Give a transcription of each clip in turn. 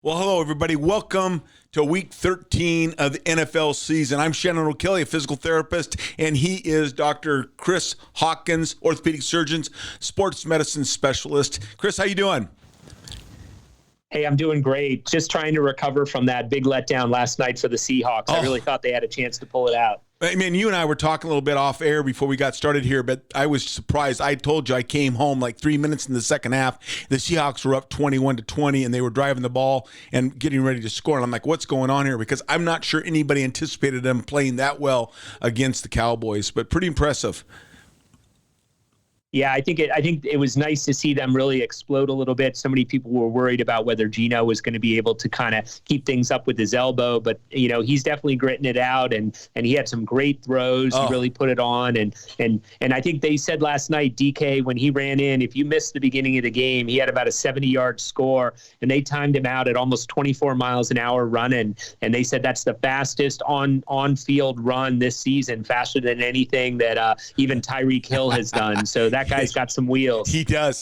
Well, hello, everybody. Welcome to week 13 of the NFL season. I'm Shannon O'Kelley, a physical therapist, and he is Dr. Chris Hawkins, orthopedic surgeon, sports medicine specialist. Chris, how you doing? Hey, I'm doing great. Just trying to recover from that big letdown last night for the Seahawks. I really thought they had a chance to pull it out. I mean, you and I were talking a little bit off air before we got started here, but I was surprised. I told you I came home like 3 minutes in the second half. The Seahawks were up 21-20, and they were driving the ball and getting ready to score. And I'm like, what's going on here? Because I'm not sure anybody anticipated them playing that well against the Cowboys, but pretty impressive. Yeah, I think it was nice to see them really explode a little bit. So many people were worried about whether Geno was going to be able to kind of keep things up with his elbow, but he's definitely gritting it out, and he had some great throws. He really put it on, and I think they said last night, DK, when he ran in, if you missed the beginning of the game, he had about a 70-yard score, and they timed him out at almost 24 miles an hour running, and they said that's the fastest on-field run this season, faster than anything that even Tyreek Hill has done. So that guy's got some wheels. He does.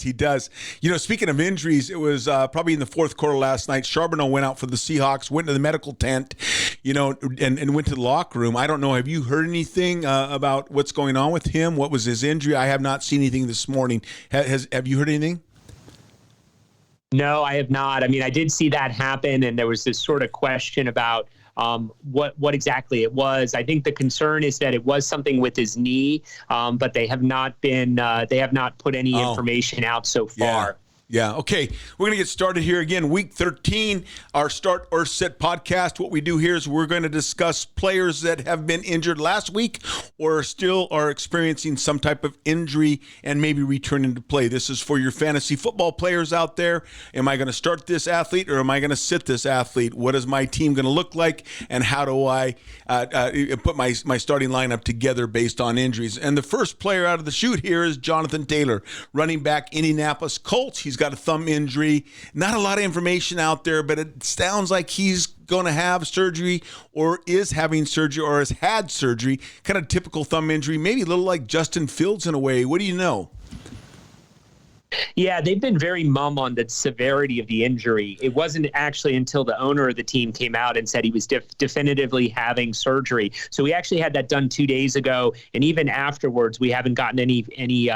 Speaking of injuries, it was probably in the fourth quarter last night. Charbonneau went out for the Seahawks, went to the medical tent, and went to the locker room. I don't know. Have you heard anything about what's going on with him? What was his injury? I have not seen anything this morning. Have you heard anything? No, I have not. I mean, I did see that happen, and there was this sort of question about what exactly it was. I think the concern is that it was something with his knee, but they have not put any information out so far. Yeah. Okay. We're going to get started here again. Week 13, our Start or Sit podcast. What we do here is we're going to discuss players that have been injured last week or still are experiencing some type of injury and maybe returning to play. This is for your fantasy football players out there. Am I going to start this athlete or am I going to sit this athlete? What is my team going to look like? And how do I put my starting lineup together based on injuries? And the first player out of the chute here is Jonthan Taylor, running back, Indianapolis Colts. He's got a thumb injury. Not a lot of information out there, but it sounds like he's going to have surgery or is having surgery or has had surgery. Kind of typical thumb injury, maybe a little like Justin Fields in a way. What do you know? Yeah, they've been very mum on the severity of the injury. It wasn't actually until the owner of the team came out and said he was definitively having surgery. So we actually had that done 2 days ago, and even afterwards, we haven't gotten any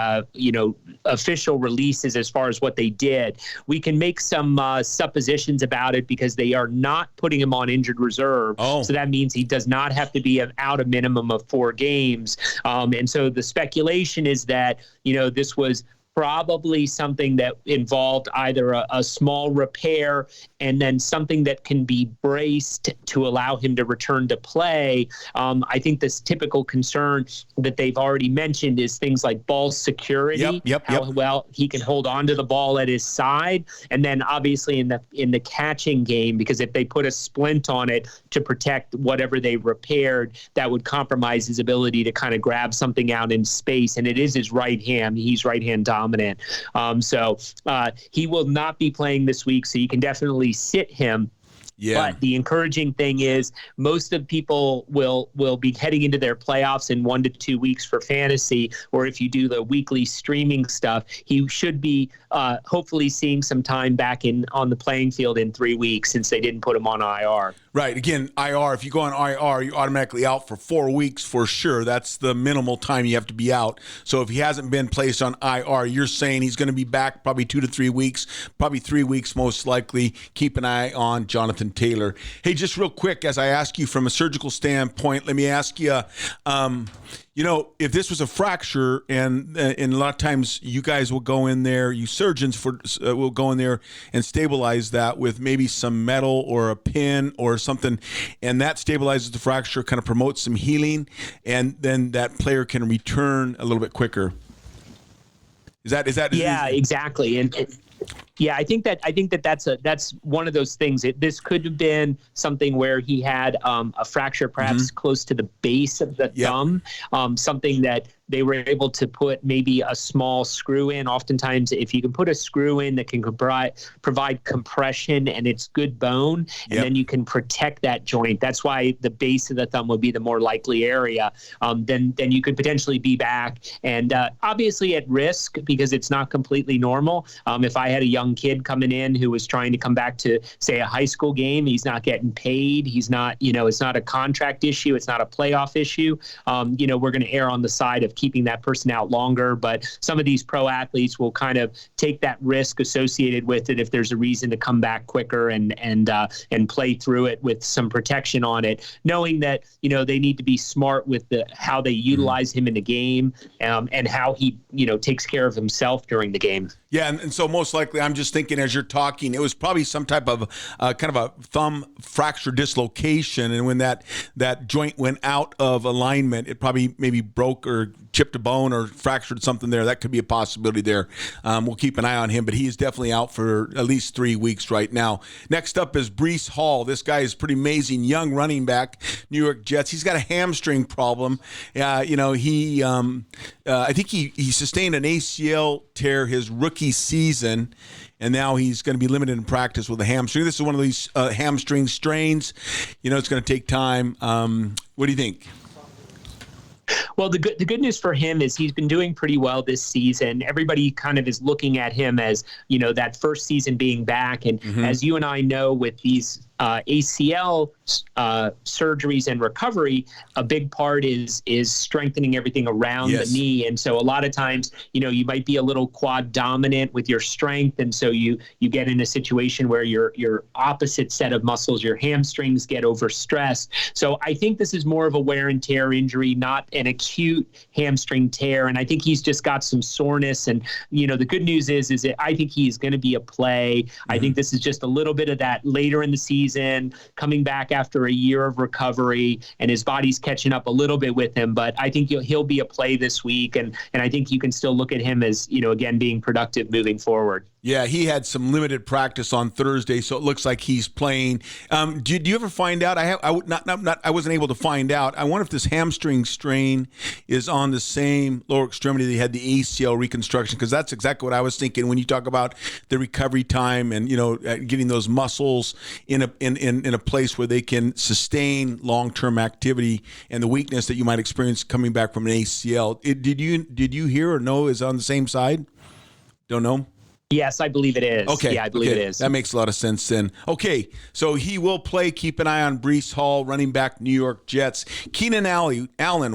official releases as far as what they did. We can make some suppositions about it because they are not putting him on injured reserve. So that means he does not have to be out a minimum of 4 games. And so the speculation is that this was probably something that involved either a small repair and then something that can be braced to allow him to return to play. I think this typical concern that they've already mentioned is things like ball security, how well he can hold on to the ball at his side, and then obviously in the catching game, because if they put a splint on it to protect whatever they repaired, that would compromise his ability to kind of grab something out in space, and it is his right hand. He's right hand dominant. So he will not be playing this week, so you can definitely sit him. Yeah. But the encouraging thing is most of people will be heading into their playoffs in 1 to 2 weeks for fantasy, or if you do the weekly streaming stuff, he should be hopefully seeing some time back on the playing field in 3 weeks since they didn't put him on IR. Right. Again, IR, if you go on IR, you're automatically out for 4 weeks for sure. That's the minimal time you have to be out. So if he hasn't been placed on IR, you're saying he's going to be back probably 2 to 3 weeks, probably 3 weeks most likely. Keep an eye on Jonthan Taylor. Hey, just real quick, as I ask you from a surgical standpoint, let me ask you, if this was a fracture, and a lot of times you guys will go in there, you surgeons will go in there and stabilize that with maybe some metal or a pin or something, and that stabilizes the fracture, kind of promotes some healing, and then that player can return a little bit quicker. Is that? Yeah, exactly. And yeah, I think that's one of those things. This could have been something where he had a fracture perhaps close to the base of the thumb, something that they were able to put maybe a small screw in. Oftentimes, if you can put a screw in that can provide compression and it's good bone, and then you can protect that joint. That's why the base of the thumb would be the more likely area. Then you could potentially be back, and obviously at risk because it's not completely normal. If I had a young kid coming in who was trying to come back to, say, a high school game, he's not getting paid. He's not, it's not a contract issue. It's not a playoff issue. We're going to err on the side of keeping that person out longer. But some of these pro athletes will kind of take that risk associated with it if there's a reason to come back quicker and play through it with some protection on it, knowing that, they need to be smart with how they utilize him in the game, and how he, takes care of himself during the game. Yeah, and so most likely, I'm just thinking as you're talking, it was probably some type of kind of a thumb fracture dislocation, and when that joint went out of alignment, it probably maybe broke or chipped a bone or fractured something there. That could be a possibility there. We'll keep an eye on him, but he is definitely out for at least 3 weeks right now. Next up is Breece Hall. This guy is pretty amazing, young running back, New York Jets. He's got a hamstring problem. I think he sustained an ACL tear his rookie season, and now he's going to be limited in practice with a hamstring. This is one of these hamstring strains. It's going to take time. What do you think? Well, the good news for him is he's been doing pretty well this season. Everybody kind of is looking at him as, that first season being back. And as you and I know, with these ACL surgeries and recovery, a big part is strengthening everything around the knee. And so a lot of times, you might be a little quad dominant with your strength. And so you get in a situation where your opposite set of muscles, your hamstrings, get overstressed. So I think this is more of a wear and tear injury, not an acute hamstring tear. And I think he's just got some soreness. And, the good news is that I think he's going to be a play. I think this is just a little bit of that later in the season, coming back after a year of recovery, and his body's catching up a little bit with him. But I think he'll be a play this week. And I think you can still look at him as, again, being productive moving forward. Yeah, he had some limited practice on Thursday, so it looks like he's playing. Do you ever find out? I wasn't able to find out. I wonder if this hamstring strain is on the same lower extremity that he had the ACL reconstruction, because that's exactly what I was thinking when you talk about the recovery time and getting those muscles in a place where they can sustain long-term activity, and the weakness that you might experience coming back from an ACL. Did you hear or know is on the same side? Don't know. Yes, I believe it is. Okay. Yeah, I believe it is. That makes a lot of sense then. Okay, so he will play. Keep an eye on Breece Hall, running back, New York Jets. Keenan Allen,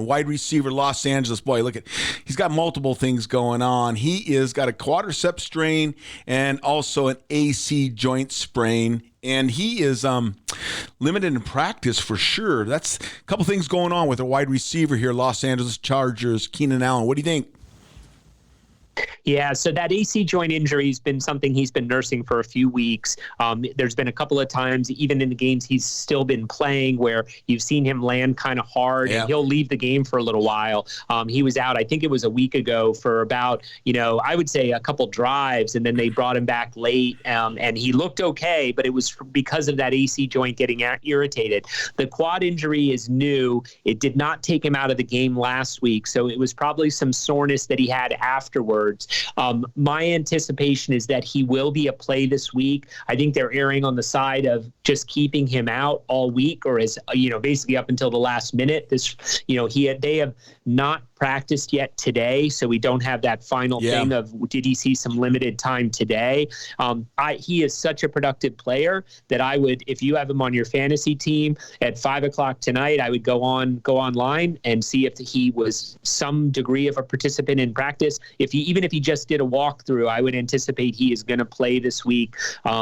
wide receiver, Los Angeles. Boy, look he's got multiple things going on. He is got a quadricep strain and also an AC joint sprain. And he is limited in practice for sure. That's a couple things going on with a wide receiver here, Los Angeles Chargers, Keenan Allen. What do you think? Yeah, so that AC joint injury has been something he's been nursing for a few weeks. There's been a couple of times, even in the games he's still been playing, where you've seen him land kind of hard, and he'll leave the game for a little while. He was out, I think it was a week ago, for about, I would say a couple drives, and then they brought him back late, and he looked okay, but it was because of that AC joint getting irritated. The quad injury is new. It did not take him out of the game last week, so it was probably some soreness that he had afterwards. My anticipation is that he will be a play this week. I think they're erring on the side of just keeping him out all week, or as basically up until the last minute. They have not practiced yet today, so we don't have that final thing of did he see some limited time today. He is such a productive player that I would, if you have him on your fantasy team at 5:00 tonight, I would go online and see if he was some degree of a participant in practice. Even if he just did a walkthrough, I would anticipate he is going to play this week,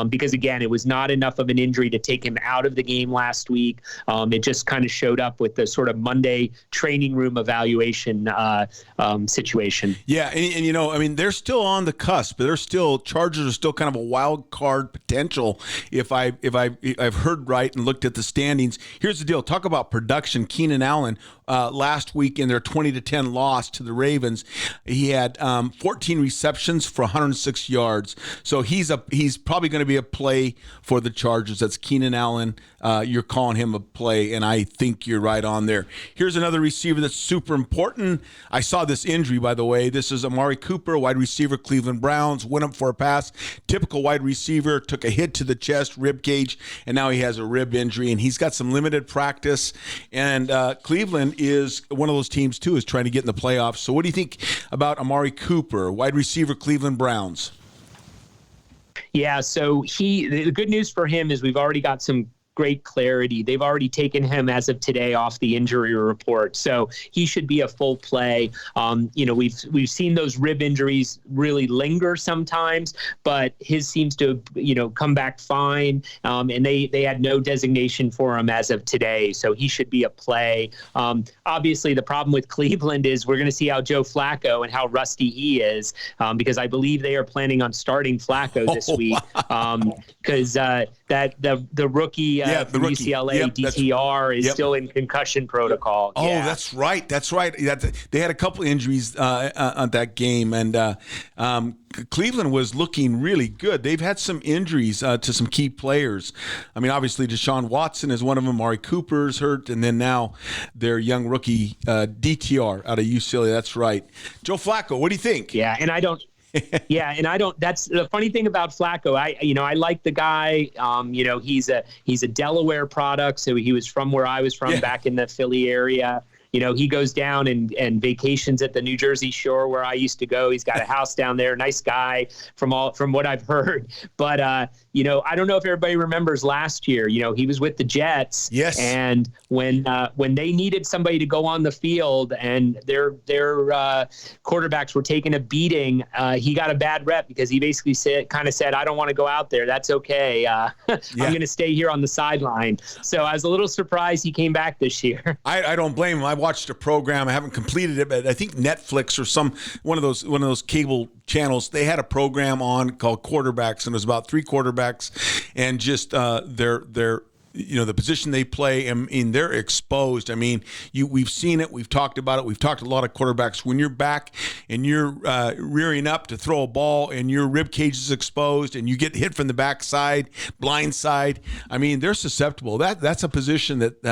because again, it was not enough of an injury to take him out of the game last week. It just kind of showed up with the sort of Monday training room evaluation situation. Yeah, and they're still on the cusp. Chargers are still kind of a wild card potential. If I've heard right and looked at the standings. Here's the deal. Talk about production. Keenan Allen, last week in their 20-10 loss to the Ravens. He had 14 receptions for 106 yards. So he's probably going to be a play for the Chargers. That's Keenan Allen. You're calling him a play, and I think you're right on there. Here's another receiver that's super important. I saw this injury, by the way. This is Amari Cooper, wide receiver, Cleveland Browns. Went up for a pass. Typical wide receiver. Took a hit to the chest, rib cage, and now he has a rib injury, and he's got some limited practice. And Cleveland is one of those teams, too, is trying to get in the playoffs. So what do you think about Amari Cooper, wide receiver, Cleveland Browns? Yeah, so the good news for him is we've already got some great clarity. They've already taken him as of today off the injury report, so he should be a full play. We've seen those rib injuries really linger sometimes, but his seems to come back fine. And they had no designation for him as of today, so he should be a play. Obviously, the problem with Cleveland is we're going to see how Joe Flacco and how rusty he is, because I believe they are planning on starting Flacco this week, because the rookie. The rookie. UCLA DTR is still in concussion protocol. Oh, yeah. That's right. They had a couple injuries on that game, and Cleveland was looking really good. They've had some injuries to some key players. I mean, obviously, Deshaun Watson is one of them. Amari Cooper's hurt, and then now their young rookie DTR out of UCLA. That's right. Joe Flacco, what do you think? Yeah, and I don't. That's the funny thing about Flacco. I like the guy. He's a Delaware product, so he was from where I was from, back in the Philly area. He goes down and vacations at the New Jersey shore where I used to go. He's got a house down there. Nice guy from what I've heard. But, I don't know if everybody remembers last year, he was with the Jets. Yes. And when they needed somebody to go on the field and their quarterbacks were taking a beating, he got a bad rep because he basically said, I don't want to go out there. That's okay. I'm going to stay here on the sideline. So I was a little surprised he came back this year. I don't blame him. I watched a program. I haven't completed it, but I think Netflix or one of those cable channels, they had a program on called Quarterbacks, and it was about 3 quarterbacks and just their the position they play, and they're exposed. I mean, we've seen it. We've talked about it. We've talked to a lot of quarterbacks. When you're back and you're rearing up to throw a ball and your rib cage is exposed and you get hit from the backside, blind side, I mean, they're susceptible. That's a position that,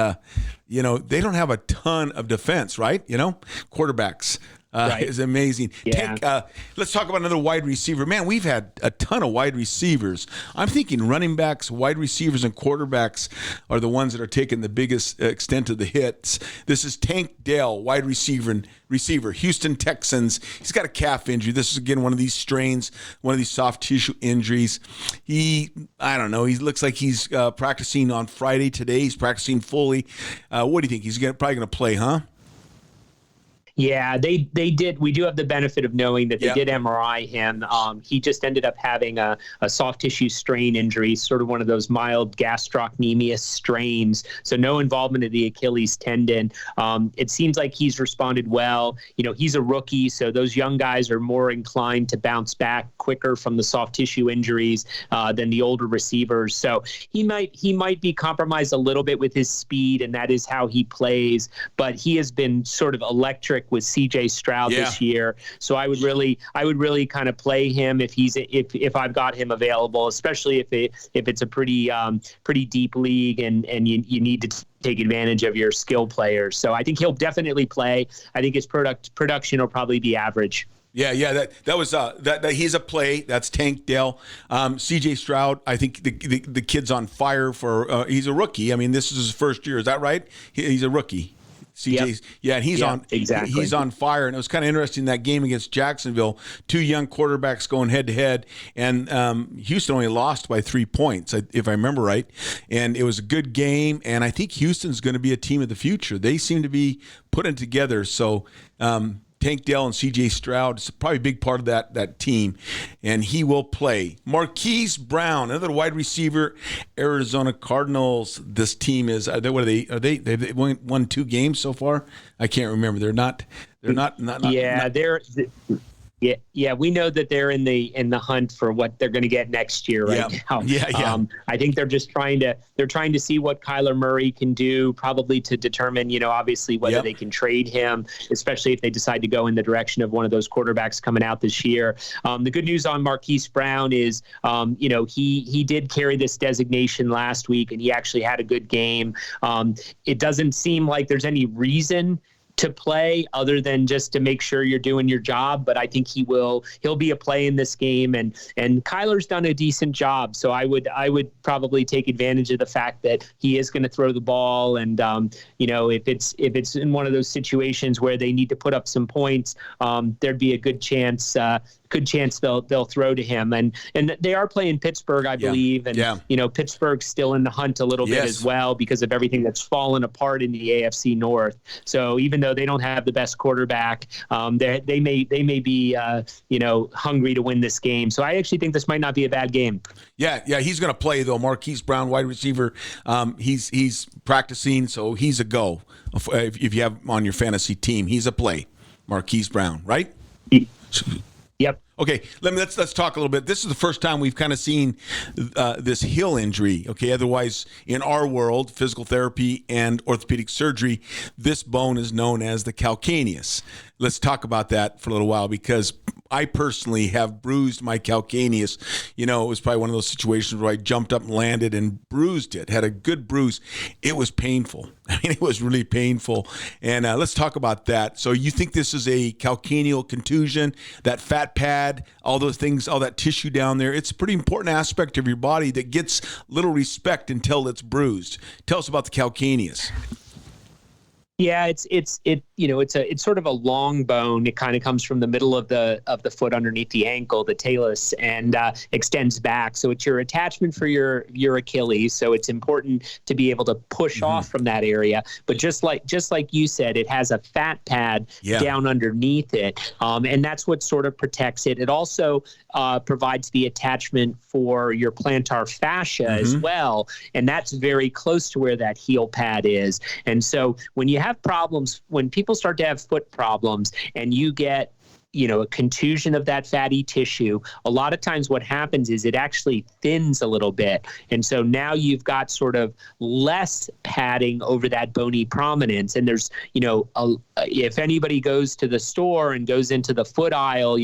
they don't have a ton of defense, right? Quarterbacks. Right. Is amazing. Yeah. Let's talk about another wide receiver. Man, we've had a ton of wide receivers. I'm thinking running backs, wide receivers, and quarterbacks are the ones that are taking the biggest extent of the hits. This is Tank Dell, wide receiver, Houston Texans. He's got a calf injury. This is, again, one of these strains, one of these soft tissue injuries. He looks like he's practicing on Friday today. He's practicing fully. What do you think? He's probably going to play, huh? Yeah, they did. We do have the benefit of knowing that they did MRI him. He just ended up having a soft tissue strain injury, sort of one of those mild gastrocnemius strains. So no involvement of the Achilles tendon. It seems like he's responded well. He's a rookie, so those young guys are more inclined to bounce back quicker from the soft tissue injuries than the older receivers. So he might be compromised a little bit with his speed, and that is how he plays. But he has been sort of electric with CJ Stroud this year. So I would really kind of play him if I've got him available, especially if it's a pretty deep league and you need to take advantage of your skill players. So I think he'll definitely play. I think his production will probably be average. Yeah. That was that he's a play. That's Tank Dell. CJ Stroud, I think the kid's on fire for. He's a rookie. I mean, this is his first year. Is that right? He's a rookie. CJ's, and he's on fire. And it was kind of interesting, that game against Jacksonville, 2 young quarterbacks going head to head, and Houston only lost by 3 points, if I remember right. And it was a good game, and I think Houston's going to be a team of the future. They seem to be putting together. So Tank Dell and C.J. Stroud is probably a big part of that team, and he will play. Marquise Brown, another wide receiver, Arizona Cardinals. This team is they've won 2 games so far. I can't remember. They're not. Yeah, Yeah, we know that they're in the hunt for what they're going to get next year right now. Yeah. I think they're just trying to see what Kyler Murray can do, probably to determine, obviously whether they can trade him, especially if they decide to go in the direction of one of those quarterbacks coming out this year. The good news on Marquise Brown is, he did carry this designation last week, and he actually had a good game. It doesn't seem like there's any reason to play other than just to make sure you're doing your job. But I think he'll be a play in this game, and Kyler's done a decent job. So I would probably take advantage of the fact that he is going to throw the ball. And, if it's in one of those situations where they need to put up some points, there'd be a good chance they'll throw to him. And they are playing Pittsburgh, I believe. And, Pittsburgh's still in the hunt a little bit as well because of everything that's fallen apart in the AFC North. So even though they don't have the best quarterback, they may be, hungry to win this game. So I actually think this might not be a bad game. Yeah, he's going to play, though. Marquise Brown, wide receiver, he's practicing, so he's a go. If you have him on your fantasy team, he's a play. Marquise Brown, right? Yep. Okay, let's talk a little bit. This is the first time we've kind of seen this heel injury. Okay, otherwise in our world, physical therapy and orthopedic surgery, this bone is known as the calcaneus. Let's talk about that for a little while because I personally have bruised my calcaneus. It was probably one of those situations where I jumped up and landed and bruised it, had a good bruise. It was painful. It was really painful. And let's talk about that. So you think this is a calcaneal contusion, that fat pad, all those things, all that tissue down there. It's a pretty important aspect of your body that gets little respect until it's bruised. Tell us about the calcaneus. Yeah, it's sort of a long bone. It kind of comes from the middle of the foot underneath the ankle, the talus, and extends back. So it's your attachment for your Achilles. So it's important to be able to push off from that area. But just like you said, it has a fat pad down underneath it, and that's what sort of protects it. It also provides the attachment for your plantar fascia as well, and that's very close to where that heel pad is. And so when you have problems, when people start to have foot problems and you get a contusion of that fatty tissue, a lot of times what happens is it actually thins a little bit. And so now you've got sort of less padding over that bony prominence. And there's, if anybody goes to the store and goes into the foot aisle,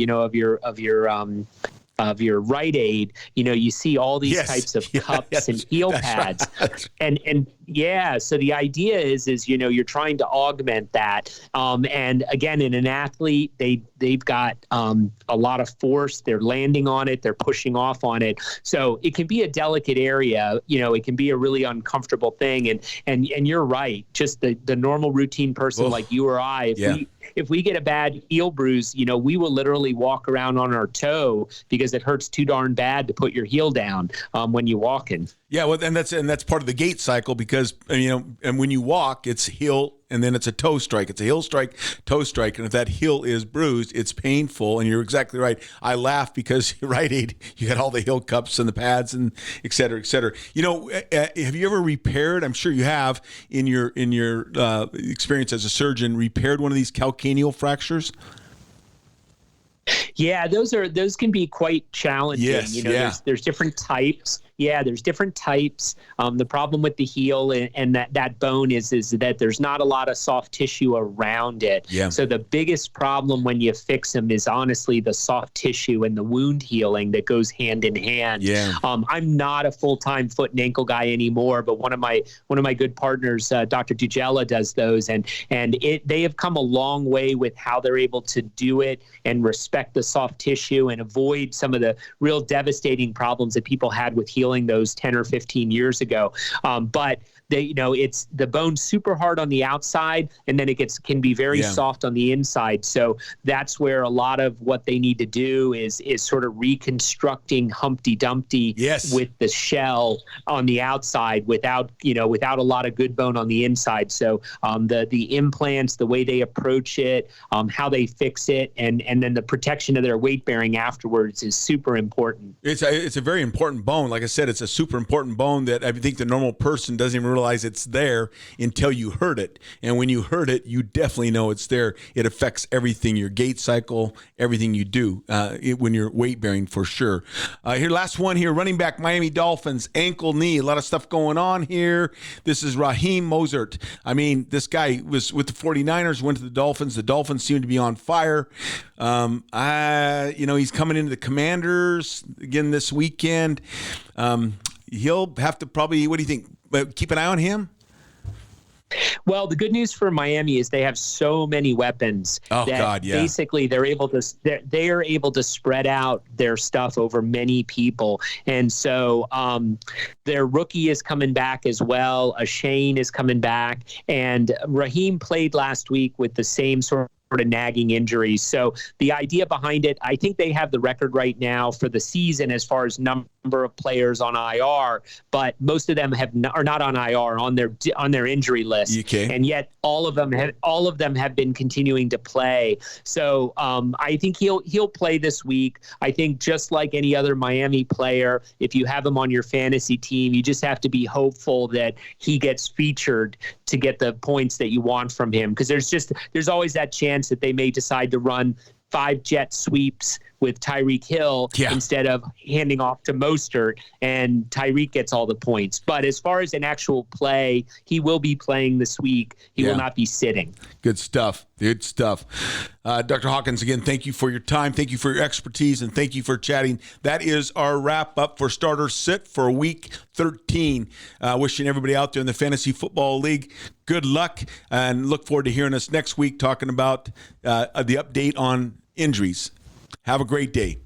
of your Rite Aid, you see all these types of cups and heel pads. Right. And so the idea is you're trying to augment that. And again, in an athlete, they've got a lot of force. They're landing on it. They're pushing off on it. So it can be a delicate area. It can be a really uncomfortable thing. And you're right. Just the normal routine person like you or I, if we get a bad heel bruise, we will literally walk around on our toe because it hurts too darn bad to put your heel down when you're walking. Yeah, well, and that's part of the gait cycle because and when you walk, it's heel and then it's a toe strike. It's a heel strike, toe strike, and if that heel is bruised, it's painful. And you're exactly right. I laugh because Rite Aid, you got all the heel cups and the pads and et cetera, et cetera. Have you ever repaired? I'm sure you have in your experience as a surgeon, repaired one of these calcaneal fractures. Yeah, those can be quite challenging. Yes, there's different types. Yeah, there's different types. The problem with the heel and that bone is that there's not a lot of soft tissue around it. Yeah. So the biggest problem when you fix them is honestly the soft tissue and the wound healing that goes hand in hand. Yeah. I'm not a full-time foot and ankle guy anymore, but one of my good partners, Dr. Dugella, does those, and they have come a long way with how they're able to do it and respect the soft tissue and avoid some of the real devastating problems that people had with healing those 10 or 15 years ago. But it's the bone's super hard on the outside, and then it can be very soft on the inside. So that's where a lot of what they need to do is sort of reconstructing Humpty Dumpty with the shell on the outside without a lot of good bone on the inside. So the implants, the way they approach it, how they fix it, and then the protection of their weight bearing afterwards is super important. It's a very important bone. Like I said, said, it's a super important bone that I think the normal person doesn't even realize it's there until you hurt it. And when you hurt it, you definitely know it's there. It affects everything, your gait cycle, everything you do when you're weight bearing, for sure. Here, last one here, running back, Miami Dolphins, ankle, knee, a lot of stuff going on here. This is Raheem Mostert. I mean, this guy was with the 49ers, went to the Dolphins. The Dolphins seem to be on fire. He's coming into the Commanders again this weekend. He'll have to probably, what do you think? Keep an eye on him? Well, the good news for Miami is they have so many weapons that basically they are able to spread out their stuff over many people. And so their rookie is coming back as well. Shane is coming back. And Raheem played last week with the same sort of nagging injuries. So the idea behind it, I think they have the record right now for the season as far as number of players on IR, but most of them are not on IR, on their injury list. Okay. And yet all of them have been continuing to play. So I think he'll play this week. I think just like any other Miami player, if you have him on your fantasy team, you just have to be hopeful that he gets featured to get the points that you want from him. Because there's always that chance that they may decide to run 5 jet sweeps with Tyreek Hill instead of handing off to Mostert, and Tyreek gets all the points. But as far as an actual play, he will be playing this week. He will not be sitting. Good stuff. Good stuff. Dr. Hawkins, again, thank you for your time. Thank you for your expertise, and thank you for chatting. That is our wrap-up for Starter Sit for Week 13. Wishing everybody out there in the Fantasy Football League good luck, and look forward to hearing us next week talking about the update on injuries. Have a great day.